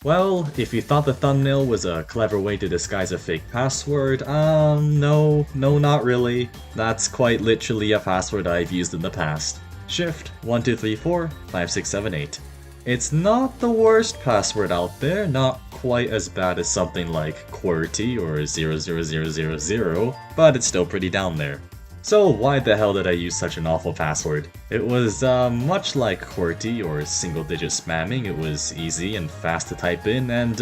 Well, if you thought the thumbnail was a clever way to disguise a fake password, no, not really. That's quite literally a password I've used in the past. Shift 12345678. It's not the worst password out there, not quite as bad as something like QWERTY or 00000, but it's still pretty down there. So why the hell did I use such an awful password? It was much like QWERTY or single-digit spamming. It was easy and fast to type in, and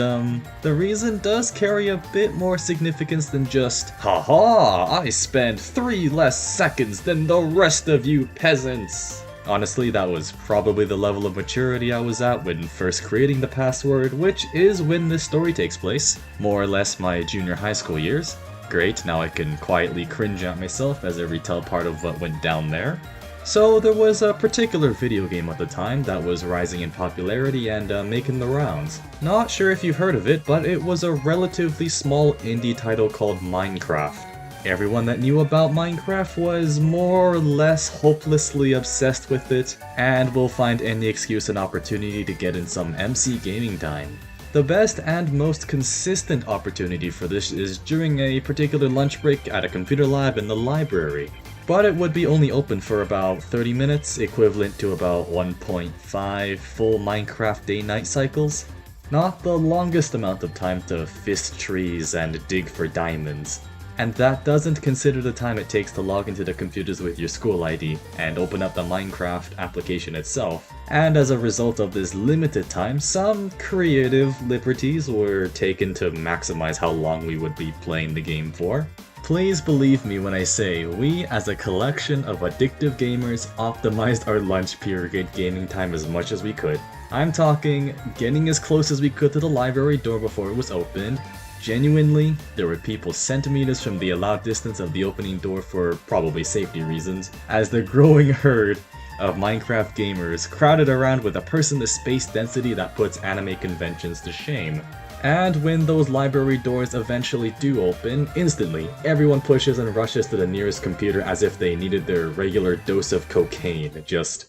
the reason does carry a bit more significance than just haha, I spent 3 less seconds than the rest of you peasants. Honestly, that was probably the level of maturity I was at when first creating the password, which is when this story takes place, more or less my junior high school years. Great, now I can quietly cringe at myself as I retell part of what went down there. So there was a particular video game at the time that was rising in popularity and making the rounds. Not sure if you've heard of it, but it was a relatively small indie title called Minecraft. Everyone that knew about Minecraft was more or less hopelessly obsessed with it, and will find any excuse and opportunity to get in some MC gaming time. The best and most consistent opportunity for this is during a particular lunch break at a computer lab in the library. But it would be only open for about 30 minutes, equivalent to about 1.5 full Minecraft day-night cycles. Not the longest amount of time to fist trees and dig for diamonds. And that doesn't consider the time it takes to log into the computers with your school ID and open up the Minecraft application itself. And as a result of this limited time, some creative liberties were taken to maximize how long we would be playing the game for. Please believe me when I say we, as a collection of addictive gamers, optimized our lunch period gaming time as much as we could. I'm talking getting as close as we could to the library door before it was opened. Genuinely, there were people centimeters from the allowed distance of the opening door for probably safety reasons, as the growing herd of Minecraft gamers crowded around with a person-to-space density that puts anime conventions to shame. And when those library doors eventually do open, instantly, everyone pushes and rushes to the nearest computer as if they needed their regular dose of cocaine. Just...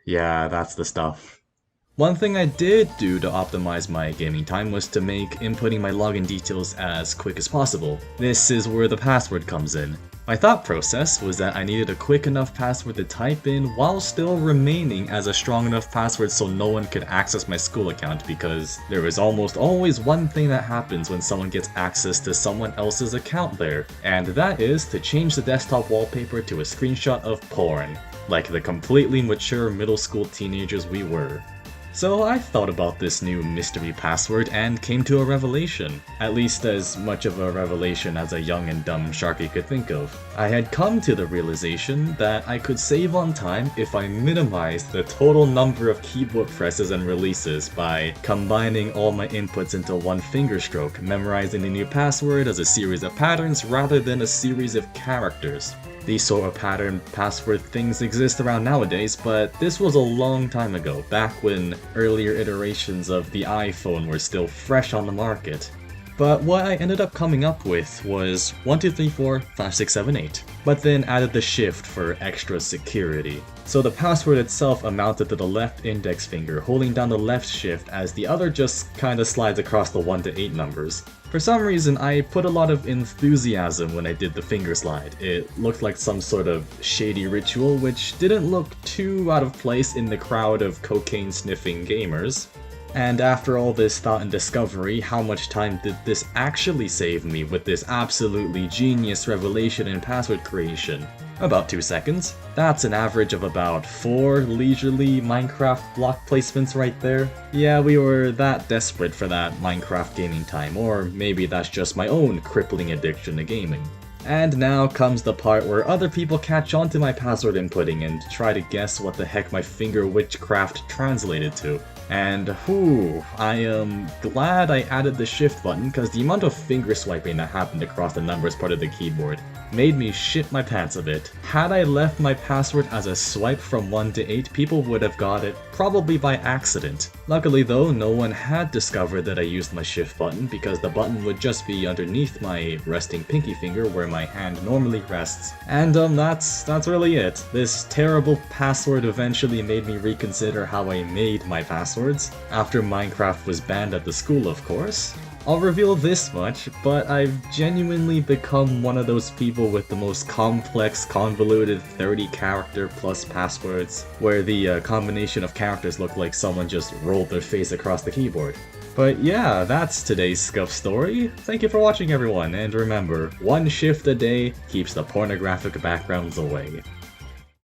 yeah, that's the stuff. One thing I did do to optimize my gaming time was to make inputting my login details as quick as possible. This is where the password comes in. My thought process was that I needed a quick enough password to type in while still remaining as a strong enough password so no one could access my school account, because there is almost always one thing that happens when someone gets access to someone else's account there, and that is to change the desktop wallpaper to a screenshot of porn, like the completely mature middle school teenagers we were. So I thought about this new mystery password and came to a revelation. At least as much of a revelation as a young and dumb Sharky could think of. I had come to the realization that I could save on time if I minimized the total number of keyboard presses and releases by combining all my inputs into one finger stroke, memorizing the new password as a series of patterns rather than a series of characters. These sort of pattern password things exist around nowadays, but this was a long time ago, back when earlier iterations of the iPhone were still fresh on the market. But what I ended up coming up with was 12345678, but then added the shift for extra security. So the password itself amounted to the left index finger holding down the left shift as the other just kinda slides across the 1 to 8 numbers. For some reason, I put a lot of enthusiasm when I did the finger slide. It looked like some sort of shady ritual, which didn't look too out of place in the crowd of cocaine-sniffing gamers. And after all this thought and discovery, how much time did this actually save me with this absolutely genius revelation in password creation? About 2 seconds. That's an average of about 4 leisurely Minecraft block placements right there. Yeah, we were that desperate for that Minecraft gaming time, or maybe that's just my own crippling addiction to gaming. And now comes the part where other people catch on to my password inputting and try to guess what the heck my finger witchcraft translated to. And whew, I am glad I added the shift button, because the amount of finger swiping that happened across the numbers part of the keyboard made me shit my pants a bit. Had I left my password as a swipe from 1 to 8, people would have got it probably by accident. Luckily though, no one had discovered that I used my shift button because the button would just be underneath my resting pinky finger where my hand normally rests. And that's really it. This terrible password eventually made me reconsider how I made my passwords, after Minecraft was banned at the school of course. I'll reveal this much, but I've genuinely become one of those people with the most complex, convoluted 30-character plus passwords, where the combination of characters look like someone just rolled their face across the keyboard. But yeah, that's today's Scuff story. Thank you for watching everyone, and remember, one shift a day keeps the pornographic backgrounds away.